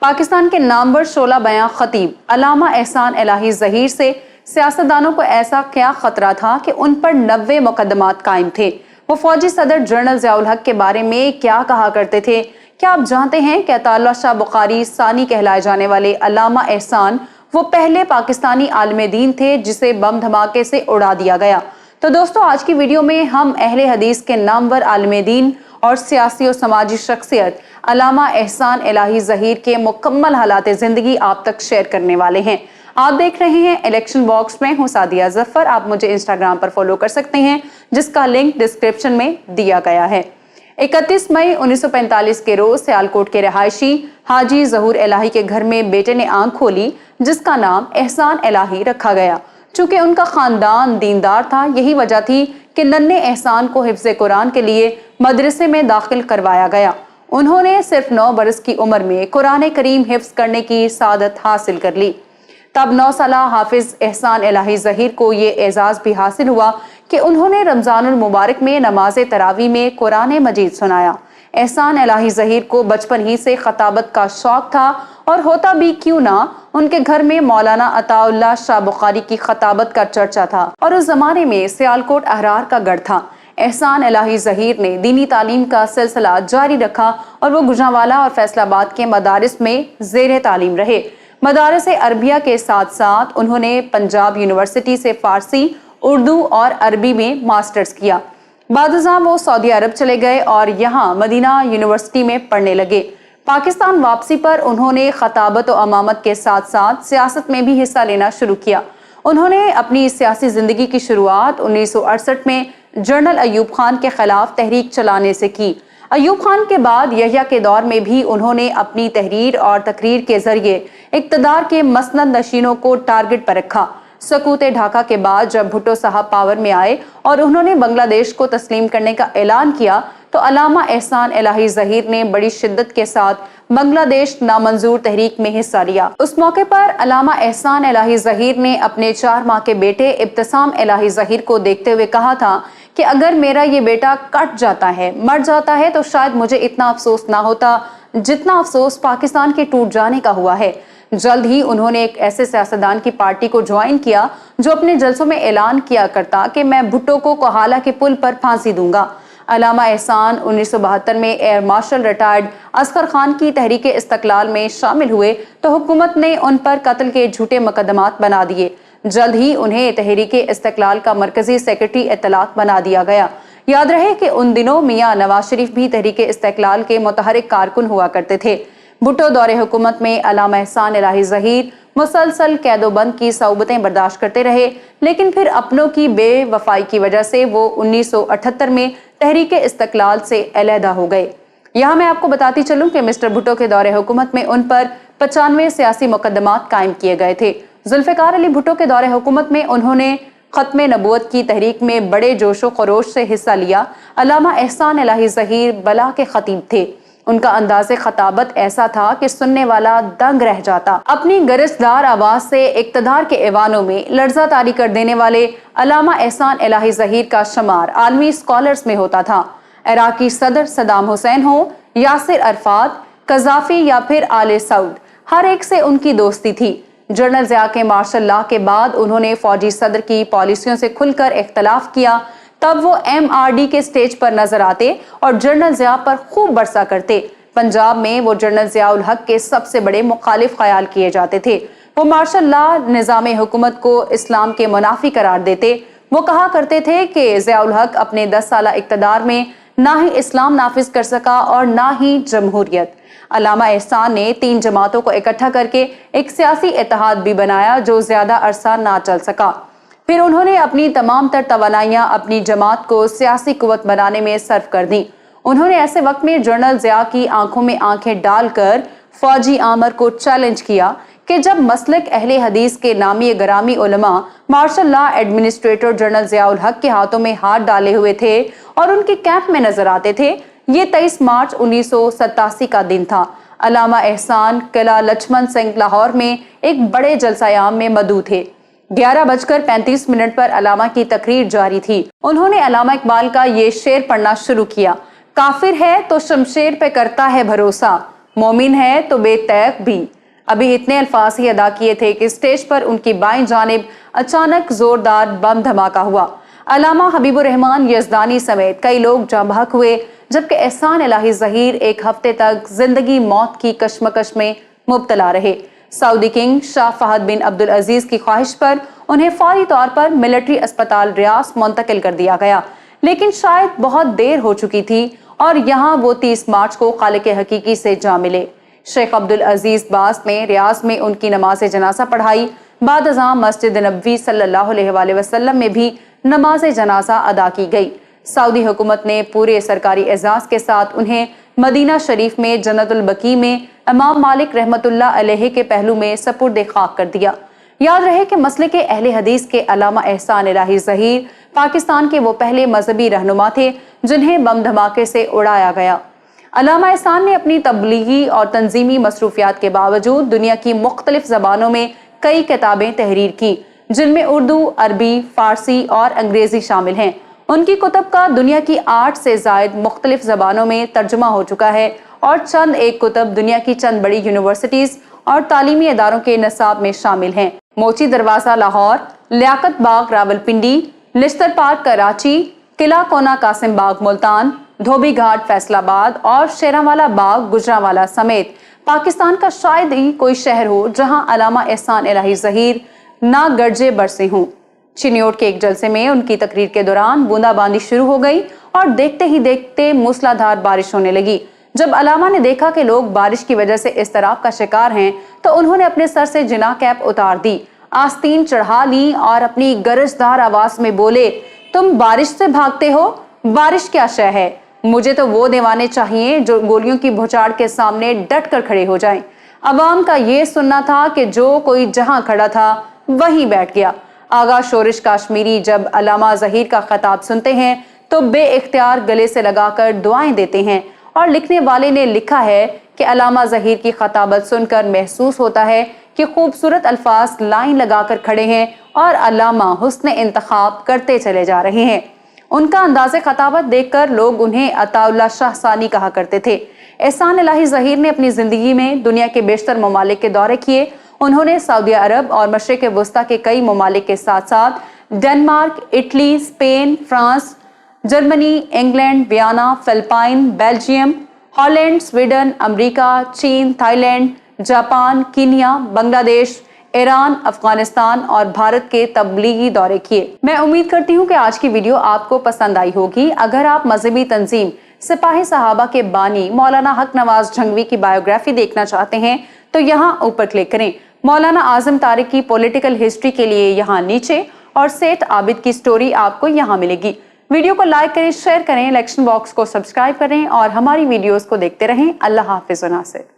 پاکستان کے نامور شعلہ بیاں خطیب علامہ احسان الہی ظہیر سے سیاستدانوں کو ایسا کیا خطرہ تھا کہ ان پر 90 مقدمات قائم تھے؟ وہ فوجی صدر جنرل ضیاء الحق کے بارے میں کیا کہا کرتے تھے؟ کیا آپ جانتے ہیں کہ عطا اللہ شاہ بخاری ثانی کہلائے جانے والے علامہ احسان وہ پہلے پاکستانی عالم دین تھے جسے بم دھماکے سے اڑا دیا گیا؟ تو دوستو، آج کی ویڈیو میں ہم اہل حدیث کے نامور عالم دین اور سیاسی و سماجی شخصیت علامہ احسان الہی ظہیر کے مکمل حالات زندگی آپ تک شیئر کرنے والے ہیں۔ آپ دیکھ رہے ہیں الیکشن باکس میں ہوں سعدیہ ظفر۔ آپ مجھے انسٹاگرام پر فالو کر سکتے ہیں جس کا لنک ڈسکرپشن میں دیا گیا ہے۔ 31 مئی 1945 کے روز سیالکوٹ کے رہائشی حاجی ظہور الہی کے گھر میں بیٹے نے آنکھ کھولی جس کا نام احسان الہی رکھا گیا۔ چونکہ ان کا خاندان دیندار تھا، یہی وجہ تھی کہ ننھے احسان کو حفظ قرآن کے لیے مدرسے میں داخل کروایا گیا۔ انہوں نے صرف 9 برس کی عمر میں قرآن کریم حفظ کرنے کی سعادت حاصل کر لی۔ تب 9 سالہ حافظ احسان الہی ظہیر کو یہ اعزاز بھی حاصل ہوا کہ انہوں نے رمضان المبارک میں نماز تراویح میں قرآن مجید سنایا۔ احسان الہی ظہیر کو بچپن ہی سے خطابت کا شوق تھا، اور ہوتا بھی کیوں نہ، ان کے گھر میں مولانا عطا اللہ شاہ بخاری کی خطابت کا چرچا تھا، اور اس زمانے میں سیالکوٹ احرار کا گڑھ تھا۔ احسان الہی ظہیر نے دینی تعلیم کا سلسلہ جاری رکھا اور وہ گوجرانوالہ اور فیصل آباد کے مدارس میں زیر تعلیم رہے۔ مدارس عربیہ کے ساتھ ساتھ انہوں نے پنجاب یونیورسٹی سے فارسی، اردو اور عربی میں ماسٹرز کیا۔ بعد ازاں وہ سعودی عرب چلے گئے اور یہاں مدینہ یونیورسٹی میں پڑھنے لگے۔ پاکستان واپسی پر انہوں نے خطابت و امامت کے ساتھ ساتھ سیاست میں بھی حصہ لینا شروع کیا۔ انہوں نے اپنی سیاسی زندگی کی شروعات 1968 میں جنرل ایوب خان کے خلاف تحریک چلانے سے کی۔ ایوب خان کے بعد یحییٰ کے دور میں بھی انہوں نے اپنی تحریر اور تقریر کے ذریعے اقتدار کے مسند نشینوں کو ٹارگٹ پر رکھا۔ سقوط ڈھاکہ کے بعد جب بھٹو صاحب پاور میں آئے اور انہوں نے بنگلہ دیش کو تسلیم کرنے کا اعلان کیا تو علامہ احسان الہی ظہیر نے بڑی شدت کے ساتھ بنگلہ دیش نامنظور تحریک میں حصہ لیا۔ اس موقع پر علامہ احسان الہی ظہیر نے اپنے 4 ماہ کے بیٹے ابتسام الہی ظہیر کو دیکھتے ہوئے کہا تھا کہ اگر میرا یہ بیٹا کٹ جاتا ہے، مر جاتا ہے، تو شاید مجھے اتنا افسوس نہ ہوتا جتنا افسوس پاکستان کے ٹوٹ جانے کا ہوا ہے۔ جلد ہی انہوں نے ایک ایسے سیاستدان کی پارٹی کو جوائن کیا جو اپنے جلسوں میں اعلان کیا کرتا کہ میں بھٹو کو کوہالہ کے پل پر پھانسی دوں گا۔ علامہ احسان 1972 میں air marshal retired Asghar Khan کی تحریک استقلال میں شامل ہوئے تو حکومت نے ان پر قتل کے جھوٹے مقدمات بنا دیے۔ جلد ہی انہیں تحریک استقلال کا مرکزی سیکرٹری اطلاعات بنا دیا گیا۔ یاد رہے کہ ان دنوں میاں نواز شریف بھی تحریک استقلال کے متحرک کارکن ہوا کرتے تھے۔ بھٹو دور حکومت میں علامہ احسان الہی ظہیر مسلسل قید و بند کی صعوبتیں برداشت کرتے رہے، لیکن پھر اپنوں کی بے وفائی کی وجہ سے وہ 1978 میں تحریک استقلال سے علیحدہ ہو گئے۔ یہاں میں آپ کو بتاتی چلوں کہ مسٹر بھٹو کے دور حکومت میں ان پر 95 سیاسی مقدمات قائم کیے گئے تھے۔ ذوالفقار علی بھٹو کے دور حکومت میں انہوں نے ختم نبوت کی تحریک میں بڑے جوش و خروش سے حصہ لیا۔ علامہ احسان الہی ظہیر بلا کے خطیب تھے۔ ان کا انداز خطابت ایسا تھا کہ سننے والا دنگ رہ جاتا۔ اپنی گرجدار آواز سے اقتدار کے ایوانوں میں لرزہ طاری کر دینے والے علامہ احسان الہی ظہیر کا شمار عالمی اسکالرز میں ہوتا تھا۔ عراقی صدر صدام حسین ہو، یاسر عرفات، قذافی یا پھر آل سعود، ہر ایک سے ان کی دوستی تھی۔ جنرل ضیاء کے مارشل لاء کے بعد انہوں نے فوجی صدر کی پالیسیوں سے کھل کر اختلاف کیا۔ تب وہ MRD کے سٹیج پر نظر آتے اور جنرل ضیاء پر خوب برسا کرتے۔ پنجاب میں وہ جنرل ضیاء الحق کے سب سے بڑے مخالف خیال کیے جاتے تھے۔ وہ مارشل لاء نظام حکومت کو اسلام کے منافی قرار دیتے۔ وہ کہا کرتے تھے کہ ضیاء الحق اپنے 10 سالہ اقتدار میں نہ ہی اسلام نافذ کر سکا اور نہ ہی جمہوریت۔ علامہ احسان نے 3 جماعتوں کو اکٹھا کر کے ایک سیاسی اتحاد بھی بنایا جو زیادہ عرصہ نہ چل سکا۔ پھر انہوں نے اپنی تمام تر توانائیاں اپنی جماعت کو سیاسی قوت بنانے میں صرف کر دیں۔ انہوں نے ایسے وقت میں جنرل ضیاء کی آنکھوں میں آنکھیں ڈال کر فوجی آمر کو چیلنج کیا کہ جب مسلک اہل حدیث کے نامی گرامی علماء martial law administrator general Zia ul-Haq کے ہاتھوں میں ہاتھ ڈالے ہوئے تھے اور ان کے کیمپ میں نظر آتے تھے۔ یہ 23 مارچ 1987 کا دن تھا۔ علامہ احسان قلعہ لچھمن سنگھ لاہور میں ایک بڑے جلسہ عام میں مدعو تھے۔ 11:35 پر علامہ کی تقریر جاری تھی۔ انہوں نے علامہ اقبال کا یہ شعر پڑھنا شروع کیا: کافر ہے تو شمشیر پہ کرتا ہے بھروسہ، مومن ہے تو بے تیق بھی۔ ابھی اتنے الفاظ ہی ادا کیے تھے کہ اسٹیج پر ان کی بائیں جانب اچانک زوردار بم دھماکہ ہوا۔ علامہ حبیب الرحمن یزدانی سمیت کئی لوگ جاں بحق ہوئے، جبکہ احسان الہی ظہیر ایک ہفتے تک زندگی موت کی کشمکش میں مبتلا رہے۔ سعودی کنگ شاہ فہد بن عبدالعزیز کی خواہش پر انہیں فوری طور پر ملٹری اسپتال ریاض منتقل کر دیا گیا، لیکن شاید بہت دیر ہو چکی تھی اور یہاں وہ 30 مارچ کو خالق حقیقی سے جا ملے۔ شیخ عبدالعزیز باز نے ریاض میں ان کی نماز جنازہ پڑھائی۔ بعد ازاں مسجد نبوی صلی اللہ علیہ وآلہ وسلم میں بھی نماز جنازہ ادا کی گئی۔ سعودی حکومت نے پورے سرکاری اعزاز کے ساتھ انہیں مدینہ شریف میں جنت البقیع میں امام مالک رحمت اللہ علیہ کے پہلو میں سپرد خاک کر دیا۔ یاد رہے کہ مسلک اہل حدیث کے علامہ احسان الہی ظہیر پاکستان کے وہ پہلے مذہبی رہنما تھے جنہیں بم دھماکے سے اڑایا گیا۔ علامہ احسان نے اپنی تبلیغی اور تنظیمی مصروفیات کے باوجود دنیا کی مختلف زبانوں میں کئی کتابیں تحریر کی، جن میں اردو، عربی، فارسی اور انگریزی شامل ہیں۔ ان کی کتب کا دنیا کی 8 سے زائد مختلف زبانوں میں ترجمہ ہو چکا ہے اور چند ایک کتب دنیا کی چند بڑی یونیورسٹیز اور تعلیمی اداروں کے نصاب میں شامل ہیں۔ موچی دروازہ لاہور، لیاقت باغ راولپنڈی، لشتر پارک کراچی، قلعہ کونا قاسم باغ ملتان، دھوبی گھاٹ فیصل آباد اور شیرانوالہ باغ گجرانوالہ سمیت پاکستان کا شاید ہی کوئی شہر ہو جہاں علامہ احسان الہی ظہیر نہ گرجے برسے ہوں۔ چنیوٹ کے ایک جلسے میں ان کی تقریر کے دوران بوندا باندی شروع ہو گئی اور دیکھتے ہی دیکھتے موسلادھار بارش ہونے لگی۔ جب علامہ نے دیکھا کہ لوگ بارش کی وجہ سے اضطراب کا شکار ہیں تو انہوں نے اپنے سر سے جناح کیپ اتار دی، آستین چڑھا لی اور اپنی گرجدار آواز میں بولے، تم بارش سے بھاگتے ہو؟ بارش کیا شے ہے؟ مجھے تو وہ دیوانے چاہیے جو گولیوں کی بھوچاڑ کے سامنے ڈٹ کر کھڑے ہو جائیں۔ عوام کا یہ سننا تھا کہ جو کوئی جہاں کھڑا تھا وہیں بیٹھ گیا۔ آغا شورش کاشمیری جب علامہ ظہیر کا خطاب سنتے ہیں تو بے اختیار گلے سے لگا کر دعائیں دیتے ہیں، اور لکھنے والے نے لکھا ہے کہ علامہ ظہیر کی خطابت سن کر محسوس ہوتا ہے کہ خوبصورت الفاظ لائن لگا کر کھڑے ہیں اور علامہ حسن انتخاب کرتے چلے جا رہے ہیں۔ ان کا انداز خطابت دیکھ کر لوگ انہیں عطا اللہ شاہ ثانی کہا کرتے تھے۔ احسان الہی ظہیر نے اپنی زندگی میں دنیا کے بیشتر ممالک کے دورے کیے۔ انہوں نے سعودی عرب اور مشرق وسطیٰ کے کئی ممالک کے ساتھ ساتھ Denmark, Italy, Spain, France, Germany, England, Vienna, Philippines, Belgium, Holland, Sweden, America, چین، Thailand, Japan, Kenya, Bangladesh, Iran, Afghanistan اور بھارت کے تبلیغی دورے کیے۔ میں امید کرتی ہوں کہ آج کی ویڈیو آپ کو پسند آئی ہوگی۔ اگر آپ مذہبی تنظیم سپاہی صحابہ کے بانی مولانا حق نواز جھنگوی کی بائیوگرافی دیکھنا چاہتے ہیں تو یہاں اوپر کلک کریں۔ مولانا اعظم طارق کی پولیٹیکل ہسٹری کے لیے یہاں نیچے، اور سیٹھ عابد کی سٹوری آپ کو یہاں ملے گی۔ ویڈیو کو لائک کریں، شیئر کریں، الیکشن باکس کو سبسکرائب کریں اور ہماری ویڈیوز کو دیکھتے رہیں۔ اللہ حافظ و ناصر۔